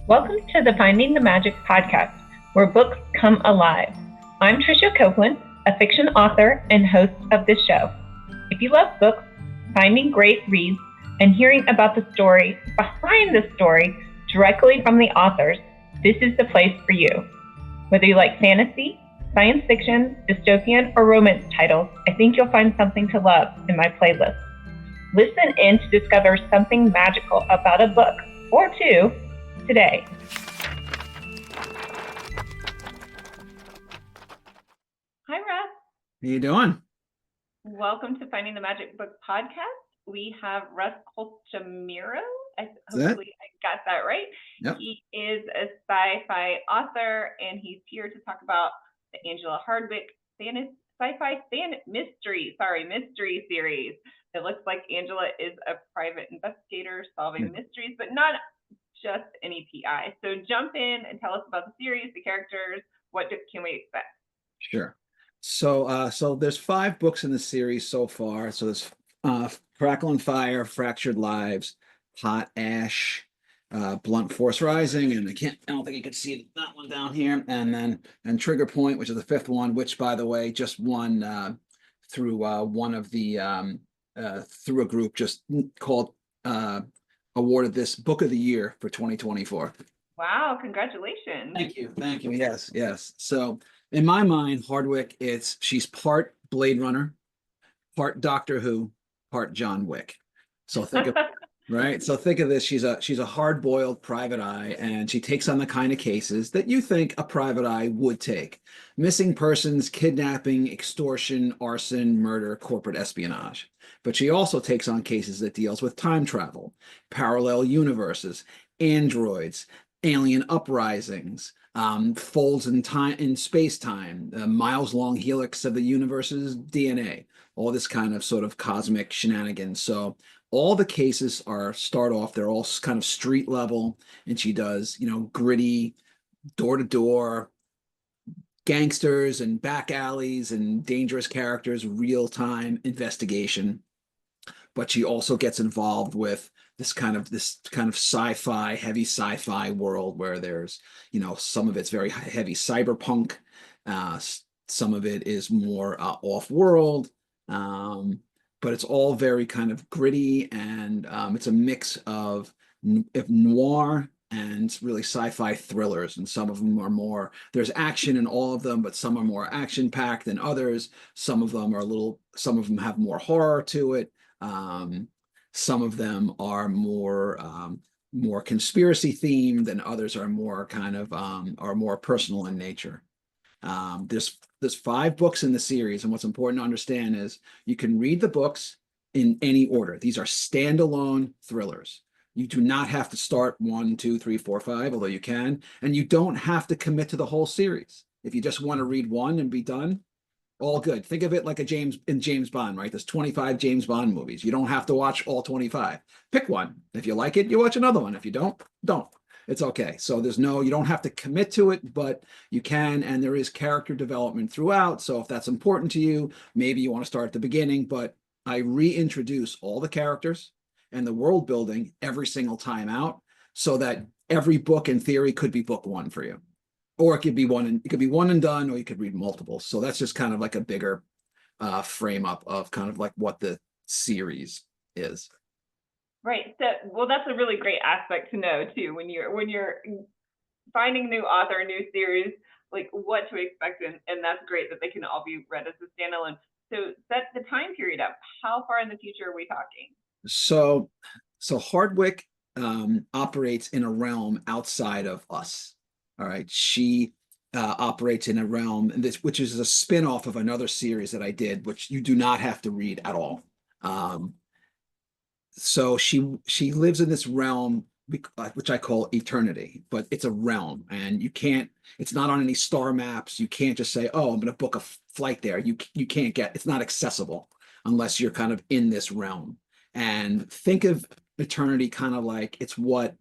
Welcome to the Finding the Magic podcast, where books come alive. I'm Tricia Copeland, a fiction author and host of this show. If you love books, finding great reads, and hearing about the story behind the story directly from the authors, this is the place for you. Whether you like fantasy, science fiction, dystopian, or romance titles, I think you'll find something to love in my playlist. Listen in to discover something magical about a book or two today. Hi, Russ. How you doing? Welcome to Finding the Magic Book podcast. We have Russ Colchamiro. Hopefully I got that right. Yep. He is a sci-fi author, and he's here to talk about the Angela Hardwicke sci-fi mystery series. It looks like Angela is a private investigator solving mysteries, but not just any PI. So jump in and tell us about the series, the characters. What can we expect? Sure. So there's 5 books in the series so far. So there's Crackle and Fire, Fractured Lives, Hot Ash, Blunt Force Rising, and I don't think you can see that one down here, and Trigger Point, which is the 5th one, which by the way just won through one of the through a group just called awarded this book of the year for 2024. Wow, congratulations. Thank you. Yes. So in my mind, Hardwicke, she's part Blade Runner, part Doctor Who, part John Wick. So think of right. So think of this. She's a hard-boiled private eye, and she takes on the kind of cases that you think a private eye would take: missing persons, kidnapping, extortion, arson, murder, corporate espionage. But she also takes on cases that deals with time travel, parallel universes, androids, alien uprisings, folds in space-time, miles-long helix of the universe's DNA, all this kind of sort of cosmic shenanigans. So all the cases start off, they're all kind of street level, and she does, gritty, door-to-door, gangsters and back alleys and dangerous characters, real-time investigation. But she also gets involved with this kind of sci-fi, heavy sci-fi world where there's, some of it's very heavy cyberpunk, some of it is more off-world, but it's all very kind of gritty, and it's a mix of noir and really sci-fi thrillers, and some of them are more, there's action in all of them, but some are more action-packed than others. Some of them have more horror to it. Some of them are more conspiracy themed, and others are more kind of are more personal in nature. There's 5 books in the series, and what's important to understand is you can read the books in any order. These are standalone thrillers. You do not have to start 1, 2, 3, 4, 5, although you can, and you don't have to commit to the whole series. If you just want to read one and be done, all good. Think of it like James Bond, right? There's 25 James Bond movies. You don't have to watch all 25. Pick one. If you like it, you watch another one. If you don't. It's okay. So you don't have to commit to it, but you can, and there is character development throughout. So if that's important to you, maybe you want to start at the beginning, but I reintroduce all the characters and the world building every single time out, so that every book in theory could be book 1 for you. Or it could be one and done, or you could read multiple. So that's just kind of like a bigger frame up of kind of like what the series is. Right. So, well, that's a really great aspect to know too, when you're finding new author, new series, like what to expect, and that's great that they can all be read as a standalone. So set the time period up. How far in the future are we talking? So Hardwicke operates in a realm outside of us. All right, she operates in a realm which is a spin-off of another series that I did, which you do not have to read at all. So she lives in this realm, which I call eternity, but it's a realm, and it's not on any star maps. You can't just say, oh, I'm going to book a flight there. You can't it's not accessible unless you're kind of in this realm. And think of eternity kind of like it's what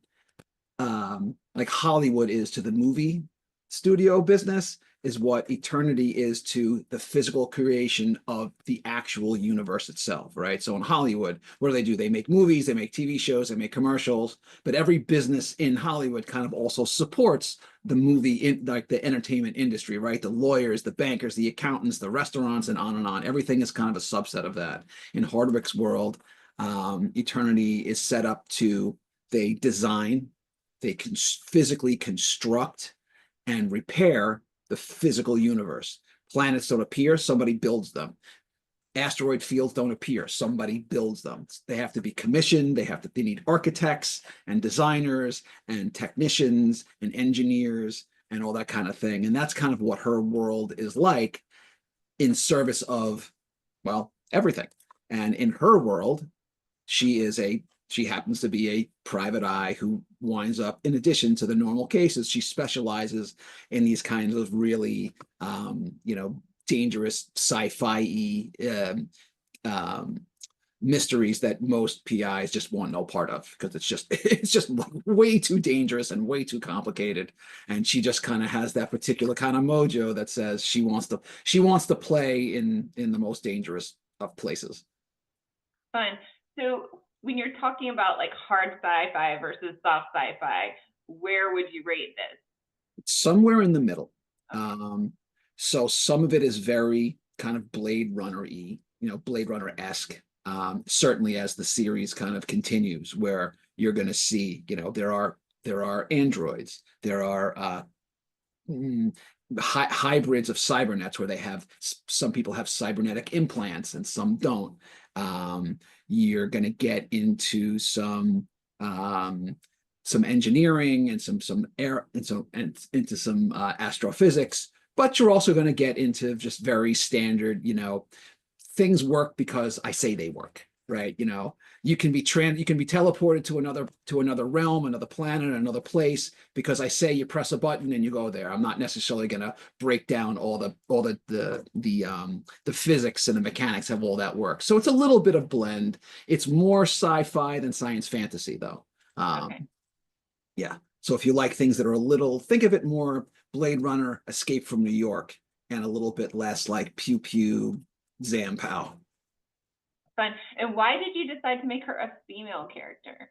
like Hollywood is to the movie studio business. is what eternity is to the physical creation of the actual universe itself, right? So in Hollywood, what do? They make movies, they make TV shows, they make commercials, but every business in Hollywood kind of also supports the movie, like the entertainment industry, right? The lawyers, the bankers, the accountants, the restaurants, and on and on. Everything is kind of a subset of that. In Hardwicke's world, eternity is set up to, they design, they can physically construct and repair the physical universe. Planets don't appear, somebody builds them. Asteroid fields don't appear, somebody builds them. They have to be commissioned, they need architects and designers and technicians and engineers and all that kind of thing. And that's kind of what her world is like, in service of, well, everything. And in her world, she happens to be a private eye who winds up, in addition to the normal cases, she specializes in these kinds of really, dangerous sci-fi mysteries that most PIs just want no part of, because it's just way too dangerous and way too complicated. And she just kind of has that particular kind of mojo that says she wants to play in the most dangerous of places. Fun. So when you're talking about like hard sci-fi versus soft sci-fi, where would you rate this? Somewhere in the middle. So some of it is very kind of Blade Runner-y, Blade Runner-esque. Certainly as the series kind of continues, where you're going to see, there are androids, there are hybrids of cybernets, where some people have cybernetic implants and some don't. You're going to get into some engineering and some air and into some astrophysics, but you're also going to get into just very standard, things work because I say they work, right? You can be teleported to another realm, another planet, another place because I say you press a button and you go there. I'm not necessarily going to break down all the physics and the mechanics of all that work. So it's a little bit of blend. It's more sci-fi than science fantasy, though. Okay. Yeah. So if you like things that are think of it more Blade Runner, Escape from New York, and a little bit less like pew pew, Zampow. Fun. And why did you decide to make her a female character?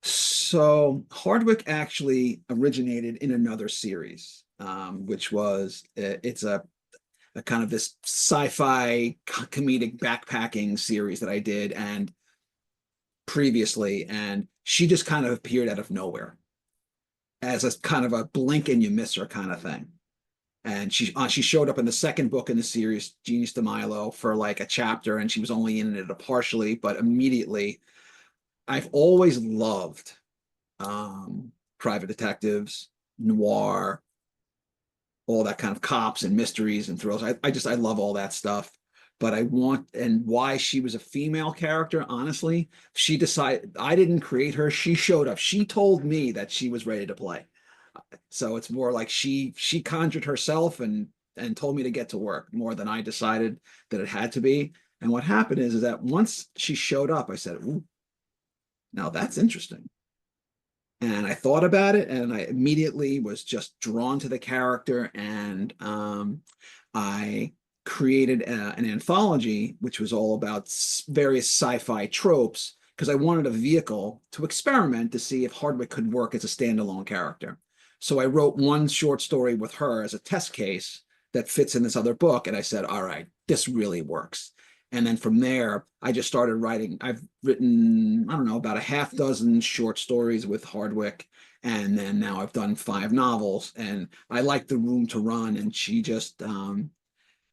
So Hardwicke actually originated in another series, which was it's a kind of this sci-fi comedic backpacking series that I did and previously, and she just kind of appeared out of nowhere as a kind of a blink and you miss her kind of thing. And she showed up in the second book in the series, Genius to Milo, for like a chapter, and she was only in it partially, but immediately, I've always loved private detectives, noir, all that kind of cops and mysteries and thrills. I love all that stuff. But and why she was a female character, honestly, she decided, I didn't create her. She showed up. She told me that she was ready to play. So it's more like she conjured herself and told me to get to work more than I decided that it had to be. And what happened is that once she showed up, I said, ooh, now that's interesting. And I thought about it, and I immediately was just drawn to the character. And I created an anthology, which was all about various sci-fi tropes, because I wanted a vehicle to experiment to see if Hardwicke could work as a standalone character. So I wrote one short story with her as a test case that fits in this other book. And I said, all right, this really works. And then from there, I just started writing. I've written, I don't know, about a half dozen short stories with Hardwicke. And then now I've done 5 novels, and I like the room to run. And she just,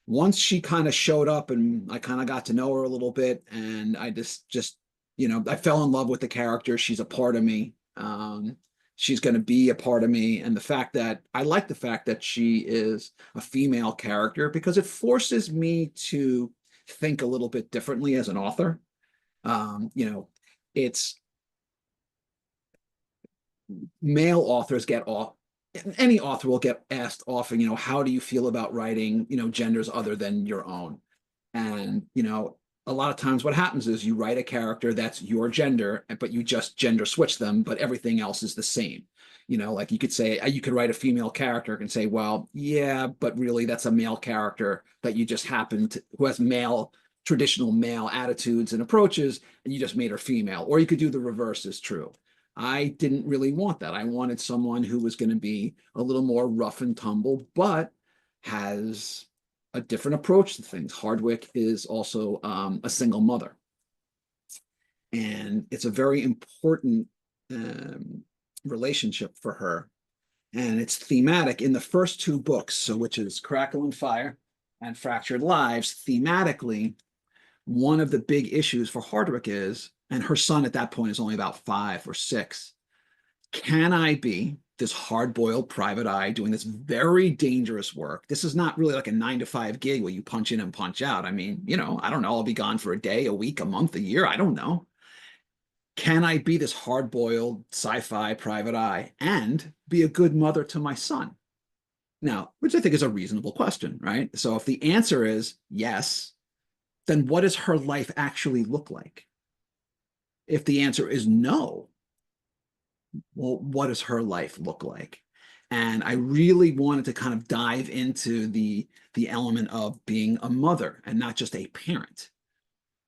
once she kind of showed up and I kind of got to know her a little bit, and I just, I fell in love with the character. She's a part of me. She's going to be a part of me. And I like the fact that she is a female character, because it forces me to think a little bit differently as an author. It's male authors get off. Any author will get asked often, how do you feel about writing, genders other than your own? And, a lot of times what happens is you write a character that's your gender, but you just gender switch them, but everything else is the same. Like you could say, you could write a female character and say, well, yeah, but really that's a male character that you just happen to, who has traditional male attitudes and approaches, and you just made her female. Or you could do the reverse is true. I didn't really want that. I wanted someone who was going to be a little more rough and tumble, but has a different approach to things. Hardwicke is also a single mother. And it's a very important relationship for her. And it's thematic in the first two books, so which is Crackle and Fire and Fractured Lives. Thematically, one of the big issues for Hardwicke is, and her son at that point is only about 5 or 6, can I be this hard-boiled private eye doing this very dangerous work? This is not really like a 9-to-5 gig where you punch in and punch out. I mean, I don't know, I'll be gone for a day, a week, a month, a year, I don't know. Can I be this hard-boiled sci-fi private eye and be a good mother to my son? Now, which I think is a reasonable question, right? So if the answer is yes, then what does her life actually look like? If the answer is no, well, what does her life look like? And I really wanted to kind of dive into the element of being a mother and not just a parent,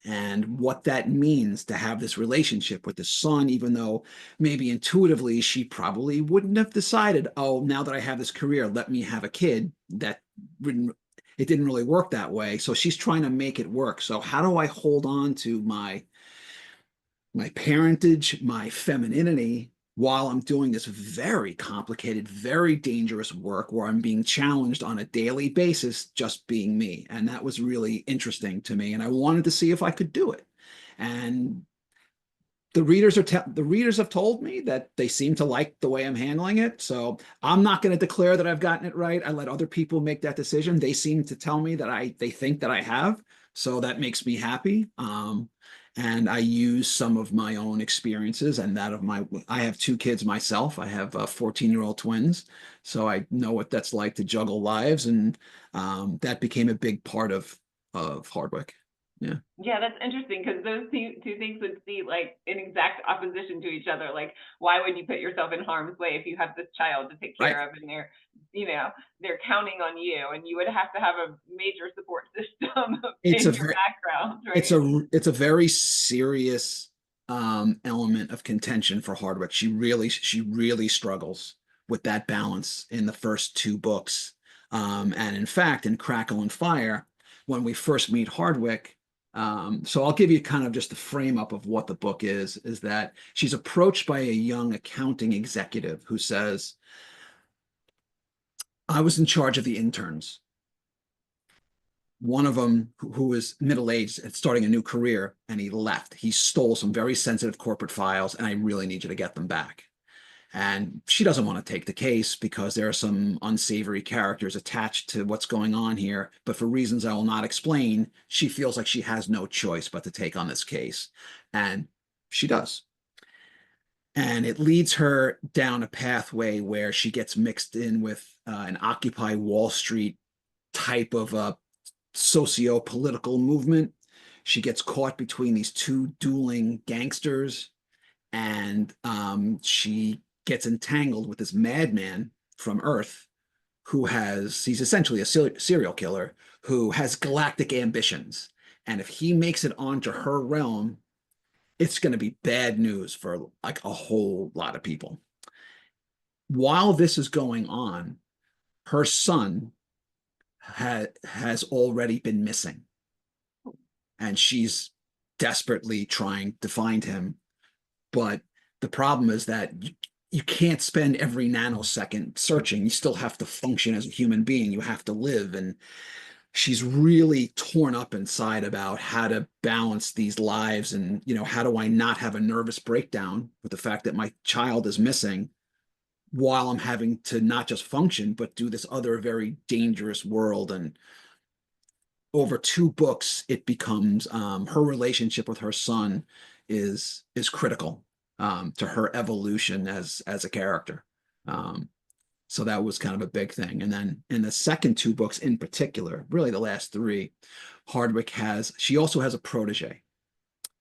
and what that means to have this relationship with the son, even though maybe intuitively she probably wouldn't have decided, oh, now that I have this career, let me have a kid. It didn't really work that way. So she's trying to make it work. So how do I hold on to my parentage, my femininity, while I'm doing this very complicated, very dangerous work where I'm being challenged on a daily basis, just being me? And that was really interesting to me. And I wanted to see if I could do it. And the readers have told me that they seem to like the way I'm handling it. So I'm not going to declare that I've gotten it right. I let other people make that decision. They seem to tell me that they think that I have. So that makes me happy. And I use some of my own experiences and that of I have 2 kids myself. I have 14-year-old twins. So I know what that's like to juggle lives. And that became a big part of Hardwicke. Yeah. Yeah, that's interesting because those two things would be like in exact opposition to each other. Like, why would you put yourself in harm's way if you have this child to take care Right. of, and they're counting on you, and you would have to have a major support system in your background, right? It's a very serious element of contention for Hardwicke. She really struggles with that balance in the first 2 books. And in fact, in Crackle and Fire, when we first meet Hardwicke, so I'll give you kind of just the frame up of what the book is that she's approached by a young accounting executive who says, I was in charge of the interns. One of them, who was middle-aged and starting a new career, and he left. He stole some very sensitive corporate files, and I really need you to get them back. And she doesn't want to take the case because there are some unsavory characters attached to what's going on here. But for reasons I will not explain, she feels like she has no choice but to take on this case. And she does. And it leads her down a pathway where she gets mixed in with an Occupy Wall Street type of a socio-political movement. She gets caught between these 2 dueling gangsters, and she gets entangled with this madman from Earth he's essentially a serial killer who has galactic ambitions. And if he makes it onto her realm, it's going to be bad news for like a whole lot of people. While this is going on, her son has already been missing. And she's desperately trying to find him. But the problem is that you can't spend every nanosecond searching. You still have to function as a human being. You have to live. And she's really torn up inside about how to balance these lives. And, how do I not have a nervous breakdown with the fact that my child is missing while I'm having to not just function, but do this other very dangerous world. And over 2 books, it becomes her relationship with her son is critical to her evolution as a character. So that was kind of a big thing. And then in the second two books in particular, really the last three, she also has a protege,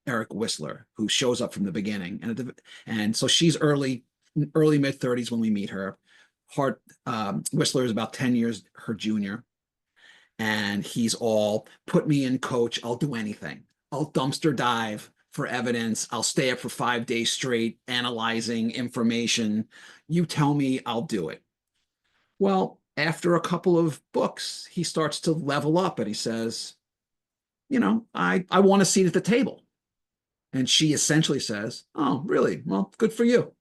Eric Whistler, who shows up from the beginning. And so she's early mid 30s when we meet her. Whistler is about 10 years her junior. And he's all, put me in, coach. I'll do anything. I'll dumpster dive for evidence. I'll stay up for 5 days straight analyzing information. You tell me, I'll do it. Well, after a couple of books, he starts to level up and he says, I want a seat at the table. And she essentially says, oh, really? Well, good for you.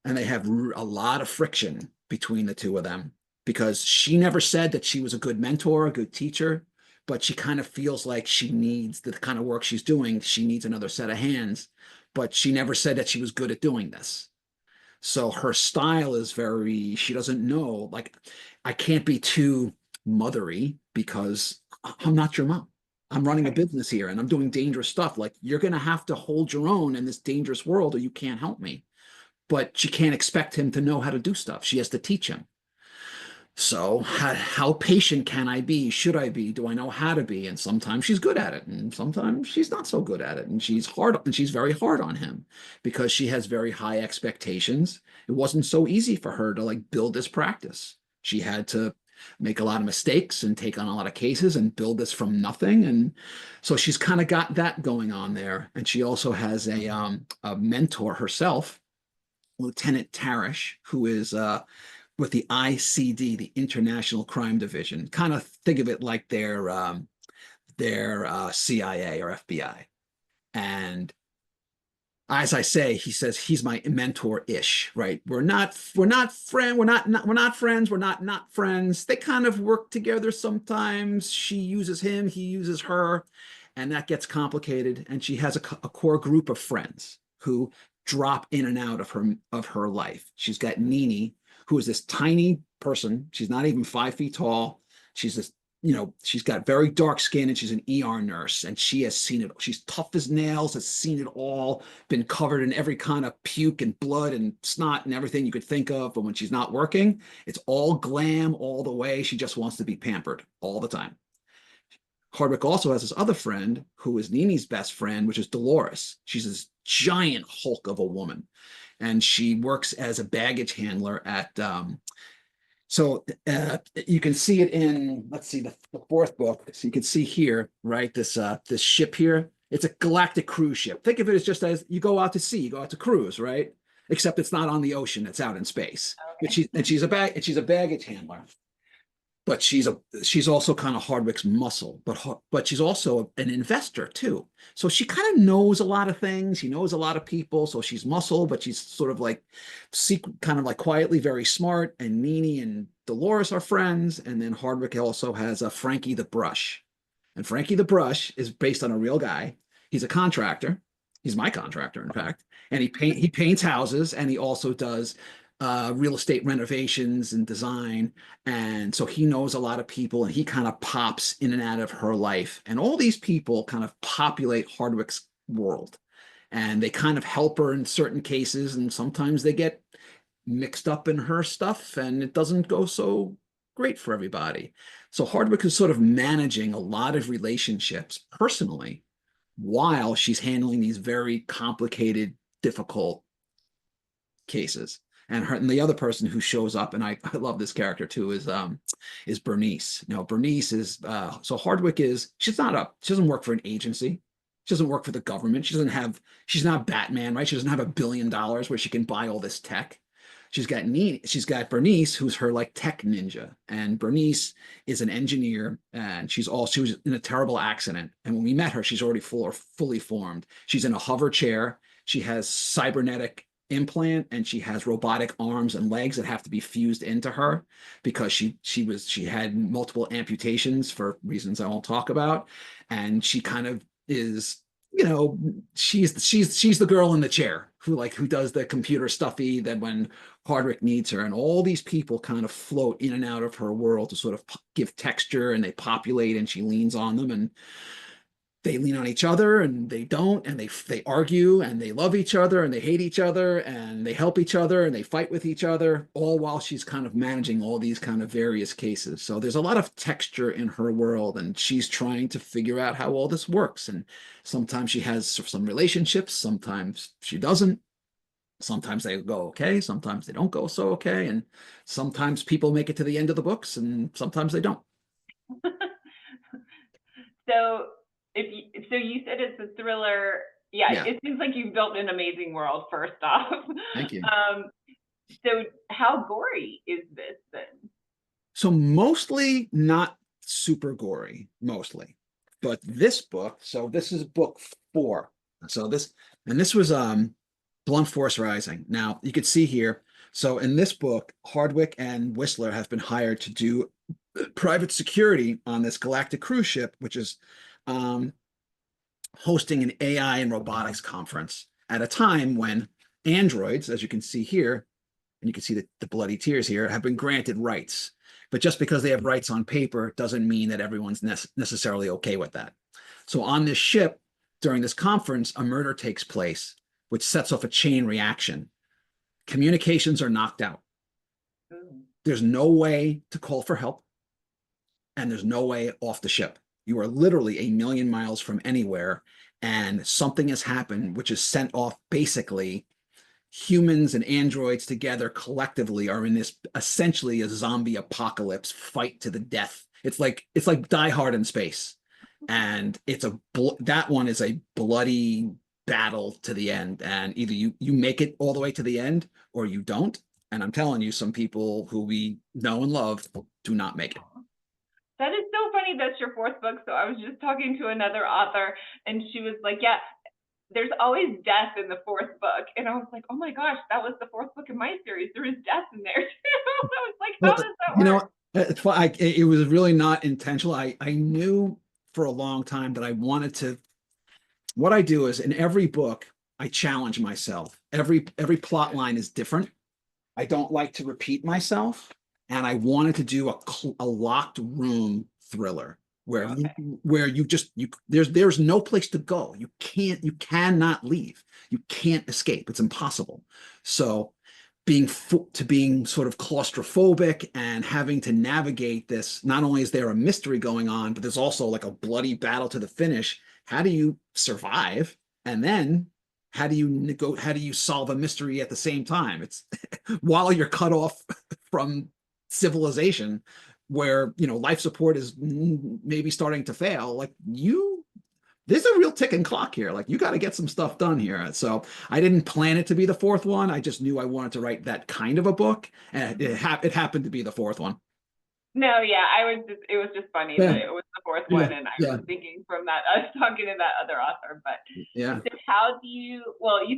And they have a lot of friction between the two of them because she never said that she was a good mentor, a good teacher, but she kind of feels like she needs the kind of work she's doing. She needs another set of hands, but she never said that she was good at doing this. So her style is she doesn't know, like, I can't be too mothery because I'm not your mom. I'm running a business here and I'm doing dangerous stuff. Like, you're going to have to hold your own in this dangerous world or you can't help me. But she can't expect him to know how to do stuff. She has to teach him. So how patient can I be? Should I be? Do I know how to be? And sometimes she's good at it, and sometimes she's not so good at it. And she's very hard on him because she has very high expectations. It wasn't so easy for her to like build this practice. She had to make a lot of mistakes and take on a lot of cases and build this from nothing. And so she's kind of got that going on there. And she also has a mentor herself, Lieutenant Tarish, who is with the ICD, the International Crime Division. Kind of think of it like their CIA or FBI. And as I say, he says he's my mentor-ish, right? We're not friends. We're not friends. They kind of work together sometimes. She uses him, he uses her, and that gets complicated. And she has a core group of friends who drop in and out of her life. She's got Nini, who is this tiny person. She's not even 5 feet tall. She's this, she's got very dark skin and she's an ER nurse and she has seen it. She's tough as nails, has seen it all, been covered in every kind of puke and blood and snot and everything you could think of. But when she's not working, it's all glam all the way. She just wants to be pampered all the time. Hardwicke also has this other friend who is Nini's best friend, which is Dolores. She's this giant hulk of a woman. And she works as a baggage handler at, you can see it in, let's see, the fourth book. So you can see here, right, this ship here. It's a galactic cruise ship. Think of it as just as you go out to sea, you go out to cruise, right? Except it's not on the ocean, it's out in space. Okay. But she's a baggage handler. But she's also kind of Hardwicke's muscle, but she's also an investor too. So she kind of knows a lot of things. She knows a lot of people. So she's muscle, but she's sort of like kind of like quietly very smart. And Nini and Dolores are friends. And then Hardwicke also has a Frankie the Brush. And Frankie the Brush is based on a real guy. He's a contractor. He's my contractor, in fact. And he paints houses, and he also does real estate renovations and design. And so he knows a lot of people and he kind of pops in and out of her life. And all these people kind of populate Hardwicke's world. And they kind of help her in certain cases. And sometimes they get mixed up in her stuff and it doesn't go so great for everybody. So Hardwicke is sort of managing a lot of relationships personally while she's handling these very complicated, difficult cases. And the other person who shows up, and I love this character too, is Bernice. Now, Bernice is so Hardwicke she doesn't work for an agency. She doesn't work for the government. She's not Batman, right? She doesn't have $1 billion where she can buy all this tech. She's got Bernice, who's her like tech ninja. And Bernice is an engineer, and she was in a terrible accident. And when we met her, she's already fully formed. She's in a hover chair. She has cybernetic implant and she has robotic arms and legs that have to be fused into her because she had multiple amputations for reasons I won't talk about. And she kind of is, she's the girl in the chair who does the computer stuffy that when Hardwicke needs her. And all these people kind of float in and out of her world to sort of give texture, and they populate, and she leans on them. And they lean on each other and they don't, and they argue and they love each other and they hate each other and they help each other and they fight with each other, all while she's kind of managing all these kind of various cases. So there's a lot of texture in her world, and she's trying to figure out how all this works. And sometimes she has some relationships, sometimes she doesn't. Sometimes they go okay, sometimes they don't go so okay, and sometimes people make it to the end of the books and sometimes they don't. So you said it's a thriller. Yeah, it seems like you've built an amazing world, first off. Thank you. So how gory is this then? So mostly not super gory, mostly. But this book, so this is book 4. So this was Blunt Force Rising. Now you could see here, so in this book, Hardwicke and Whistler have been hired to do private security on this galactic cruise ship, which is hosting an AI and robotics conference at a time when androids, as you can see here, and you can see the bloody tears here, have been granted rights. But just because they have rights on paper doesn't mean that everyone's necessarily okay with that. So on this ship, during this conference, a murder takes place, which sets off a chain reaction. Communications are knocked out. There's no way to call for help, and there's no way off the ship. You are literally a million miles from anywhere, and something has happened, which has sent off basically humans and androids together collectively are in this essentially a zombie apocalypse fight to the death. It's like Die Hard in space, and that one is a bloody battle to the end, and either you make it all the way to the end or you don't. And I'm telling you, some people who we know and love do not make it. That is so funny. That's your 4th book. So I was just talking to another author, and she was like, yeah, there's always death in the 4th book. And I was like, oh my gosh, that was the 4th book in my series. There is death in there too. I was like, how does that work? It's fun. It was really not intentional. I knew for a long time that I wanted to. What I do is in every book, I challenge myself. Every plot line is different. I don't like to repeat myself, and I wanted to do a locked room thriller where there's no place to go. You cannot leave. You can't escape. It's impossible. So being sort of claustrophobic and having to navigate this, not only is there a mystery going on, but there's also like a bloody battle to the finish. How do you survive? And then how do you solve a mystery at the same time? It's while you're cut off from civilization, where life support is maybe starting to fail. Like there's a real ticking clock here. Like you got to get some stuff done here. So I didn't plan it to be the 4th one. I just knew I wanted to write that kind of a book, and it happened to be the 4th one. No, yeah, it was just funny that it was the 4th one, and I was thinking from that, I was talking to that other author, but yeah. So how do you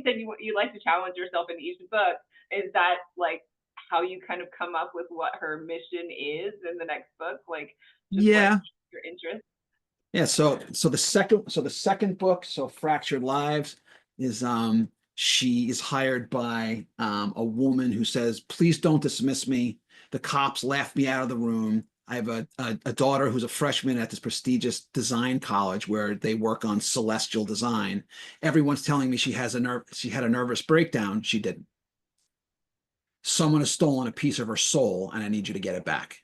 said you like to challenge yourself in each book. Is that like how you kind of come up with what her mission is in the next book? Like, just your interest? Yeah, so the second book, so Fractured Lives, is she is hired by a woman who says, please don't dismiss me. The cops laughed me out of the room. I have a daughter who's a freshman at this prestigious design college where they work on celestial design. Everyone's telling me she had a nervous breakdown. She didn't. Someone has stolen a piece of her soul, and I need you to get it back.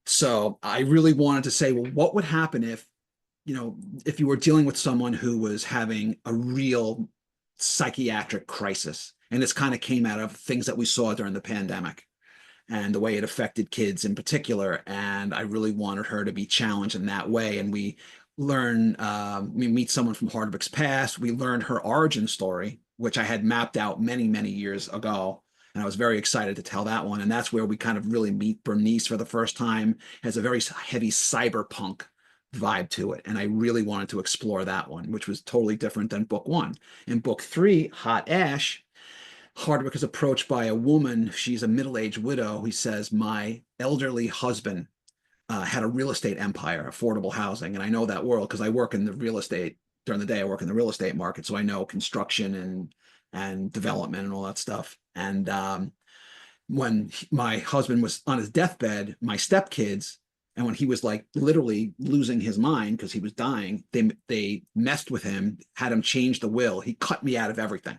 So I really wanted to say, well, what would happen if you were dealing with someone who was having a real psychiatric crisis? And this kind of came out of things that we saw during the pandemic and the way it affected kids in particular. And I really wanted her to be challenged in that way. And we meet someone from Hardwicke's past. We learned her origin story, which I had mapped out many, many years ago. And I was very excited to tell that one. And that's where we kind of really meet Bernice for the first time. It has a very heavy cyberpunk vibe to it. And I really wanted to explore that one, which was totally different than book 1. In book 3, Hot Ash, Hardwicke is approached by a woman. She's a middle-aged widow who says, my elderly husband had a real estate empire, affordable housing. And I know that world because I work in the real estate. During the day, I work in the real estate market. So I know construction and development and all that stuff. And when my husband was on his deathbed, my stepkids And when he was like literally losing his mind because he was dying, they messed with him, had him change the will. He cut me out of everything.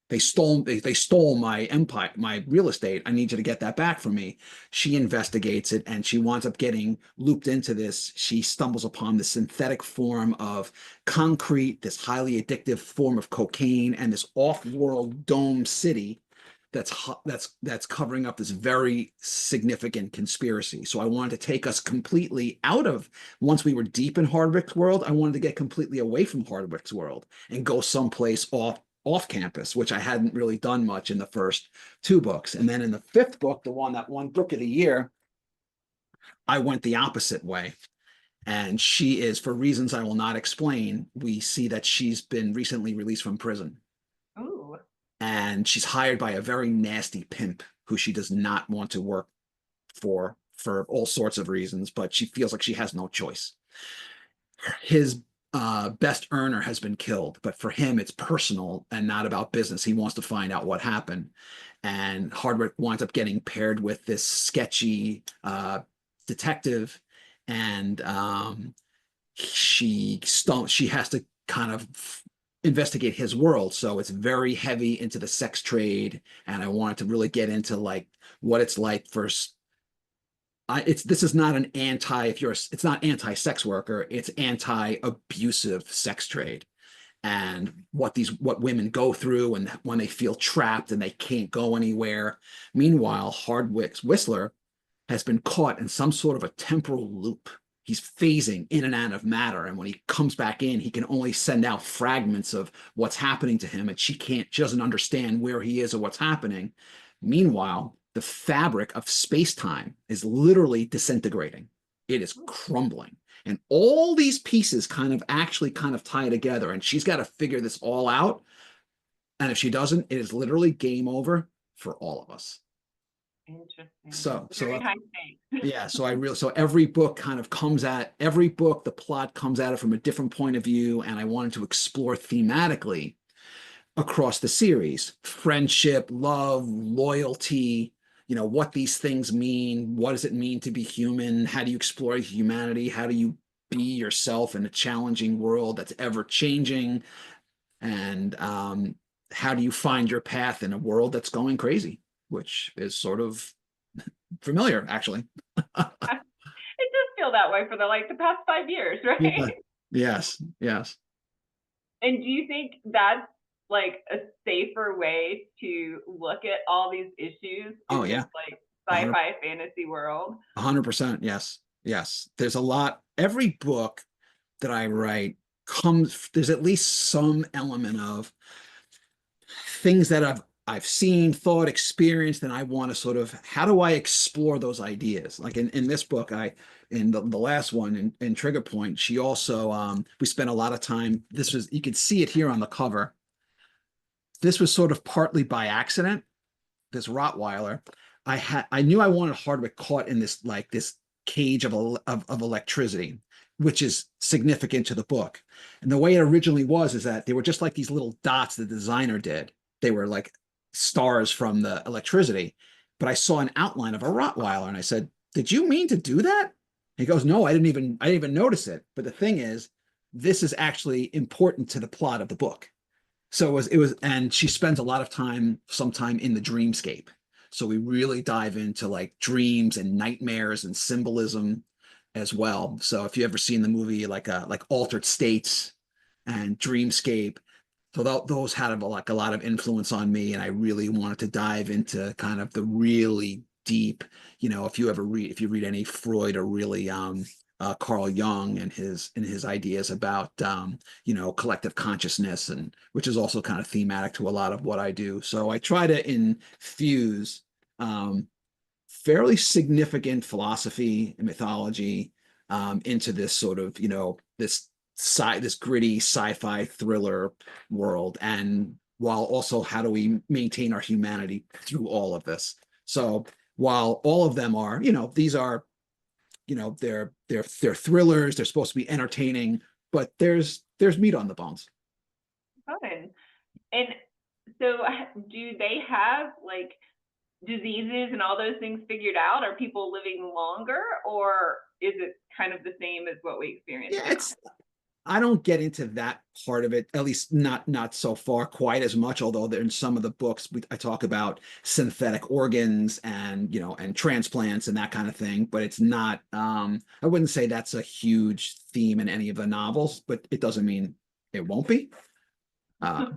They stole my empire, my real estate. I need you to get that back from me. She investigates it and she winds up getting looped into this. She stumbles upon the synthetic form of concrete, this highly addictive form of cocaine, and this off-world dome city that's covering up this very significant conspiracy. So I wanted to take us completely out of, once we were deep in Hardwicke's world, I wanted to get completely away from Hardwicke's world and go someplace off campus, which I hadn't really done much in the first two books. And then in the fifth book, the one that won Book of the Year, I went the opposite way. And she is, for reasons I will not explain, we see that she's been recently released from prison. Ooh. And she's hired by a very nasty pimp who she does not want to work for all sorts of reasons, but she feels like she has no choice. His best earner has been killed, but for him, it's personal and not about business. He wants to find out what happened. And Hardwicke winds up getting paired with this sketchy detective, and she has to kind of investigate his world. So it's very heavy into the sex trade, and I wanted to really get into like what it's like for this is not it's not anti-sex worker, it's anti-abusive sex trade, and what women go through and when they feel trapped and they can't go anywhere. Meanwhile, Hardwicke's Whistler has been caught in some sort of a temporal loop. He's phasing in and out of matter, and when he comes back in, he can only send out fragments of what's happening to him, and she doesn't understand where he is or what's happening. Meanwhile, the fabric of space-time is literally disintegrating. It is crumbling. And all these pieces kind of tie together, and she's got to figure this all out. And if she doesn't, it is literally game over for all of us. Interesting. So Very high stakes. Yeah, so every book the plot comes at it from a different point of view, and I wanted to explore thematically across the series: friendship, love, loyalty, what these things mean. What does it mean to be human? How do you explore humanity? How do you be yourself in a challenging world that's ever changing? And how do you find your path in a world that's going crazy, which is sort of familiar, actually. It does feel that way for the past 5 years, right? Yeah. Yes. And do you think that's like a safer way to look at all these issues in this sci-fi fantasy world? 100%. Yes. There's a lot. Every book that I write there's at least some element of things that I've seen, thought, experienced, and I want to sort of, how do I explore those ideas? Like in this book, in the last one, in Trigger Point, she also, we spent a lot of time, you could see it here on the cover. This was sort of partly by accident, this Rottweiler. I knew I wanted Hardwicke caught in this cage of electricity, which is significant to the book. And the way it originally is that they were just like these little dots the designer did. They were like stars from the electricity. But I saw an outline of a Rottweiler, and I said, "Did you mean to do that?" He goes, "No, I didn't even notice it." But the thing is, this is actually important to the plot of the book. So it was, and she spends a lot of time, sometime in the dreamscape. So we really dive into like dreams and nightmares and symbolism as well. So if you ever seen the movie like Altered States and Dreamscape, so those had a lot of influence on me, and I really wanted to dive into kind of the really deep, if you read any Freud or really Carl Jung and his ideas about collective consciousness, and which is also kind of thematic to a lot of what I do. So I try to infuse fairly significant philosophy and mythology into this sort of this gritty sci-fi thriller world, and while also how do we maintain our humanity through all of this. So while all of them are, these are, they're thrillers, they're supposed to be entertaining, but there's meat on the bones. Fun. And so do they have diseases and all those things figured out? Are people living longer, or is it kind of the same as what we experience Yeah, now? I don't get into that part of it, at least not so far quite as much, although there in some of the books I talk about synthetic organs and and transplants and that kind of thing, but it's not I wouldn't say that's a huge theme in any of the novels, but it doesn't mean it won't be. I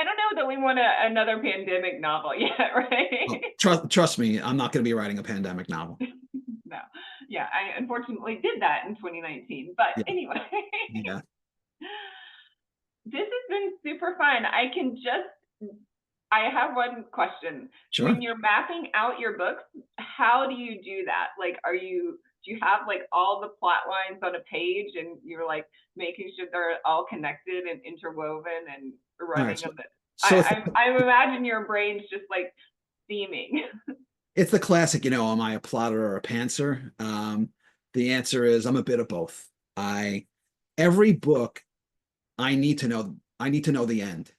don't know that we want another pandemic novel yet, right? Trust me, I'm not going to be writing a pandemic novel. No. Yeah, I unfortunately did that in 2019. But Yeah. anyway, Yeah. This has been super fun. I have one question. Sure. When you're mapping out your books, how do you do that? Like, do you have like all the plot lines on a page and you're like making sure they're all connected and interwoven and All right. running on the, So I imagine your brain's just like steaming. it's the classic, am I a plotter or a pantser? The answer is I'm a bit of both. Every book I need to know the end,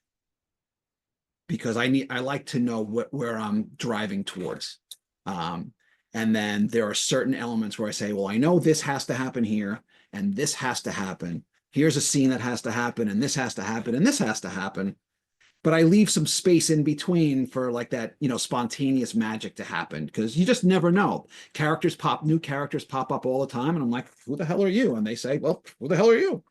because I like to know where I'm driving towards. And then there are certain elements where I say, well, I know this has to happen here, and this has to happen. Here's a scene that has to happen, and this has to happen, and this has to happen. But I leave some space in between for like that, spontaneous magic to happen, because you just never know. New characters pop up all the time, and I'm like, who the hell are you? And they say, well, who the hell are you?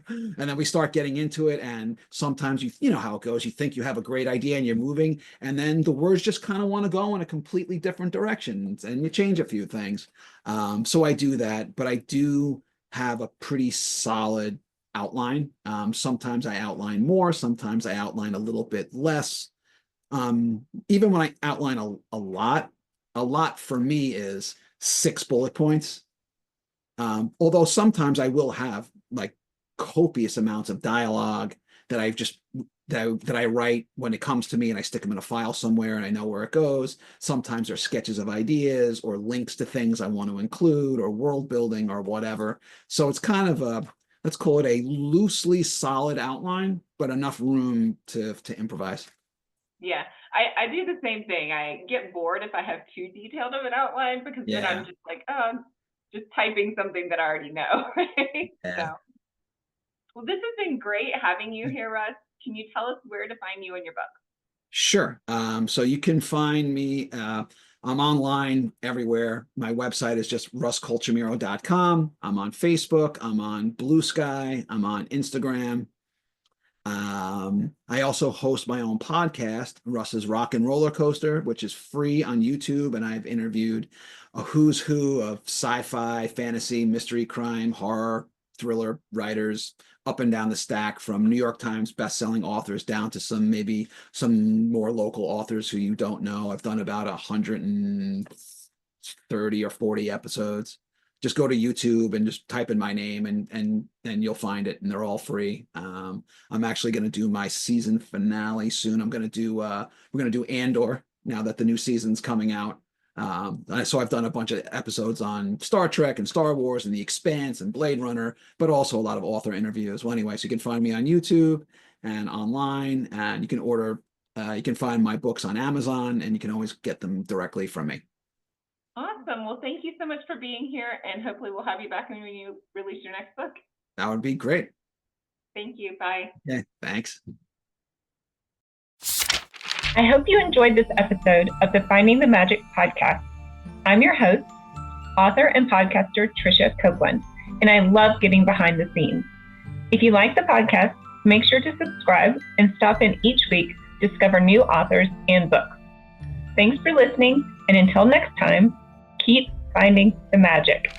And then we start getting into it, and sometimes you know how it goes. You think you have a great idea and you're moving, and then the words just kind of want to go in a completely different direction, and you change a few things. So I do that, but I do have a pretty solid outline. Sometimes I outline more, sometimes I outline a little bit less. Even when I outline a lot for me is 6 bullet points. Although sometimes I will have like copious amounts of dialogue that I write when it comes to me, and I stick them in a file somewhere and I know where it goes. Sometimes they're sketches of ideas or links to things I want to include, or world building or whatever. So it's kind of let's call it a loosely solid outline, but enough room to improvise. Yeah, I do the same thing. I get bored if I have too detailed of an outline, because then I'm just like, oh, I'm just typing something that I already know, right? Yeah. So, well, this has been great having you here, Russ. Can you tell us where to find you and your book? Sure. So you can find me. I'm online everywhere. My website is just russcolchamiro.com. I'm on Facebook. I'm on Blue Sky. I'm on Instagram. I also host my own podcast, Russ's Rock and Roller Coaster, which is free on YouTube. And I've interviewed a who's who of sci-fi, fantasy, mystery, crime, horror, thriller writers up and down the stack, from New York Times bestselling authors down to maybe some more local authors who you don't know. I've done about 130 or 40 episodes. Just go to YouTube and just type in my name, and you'll find it, and they're all free. I'm actually going to do my season finale soon. We're going to do Andor now that the new season's coming out. So I've done a bunch of episodes on Star Trek and Star Wars and The Expanse and Blade Runner, but also a lot of author interviews. Well, anyway, so you can find me on YouTube and online, and you can find my books on Amazon, and you can always get them directly from me. Awesome. Well, thank you so much for being here, and hopefully we'll have you back when you release your next book. That would be great. Thank you. Bye. Yeah, thanks. I hope you enjoyed this episode of the Finding the Magic podcast. I'm your host, author and podcaster Tricia Copeland, and I love getting behind the scenes. If you like the podcast, make sure to subscribe and stop in each week to discover new authors and books. Thanks for listening, and until next time, keep finding the magic.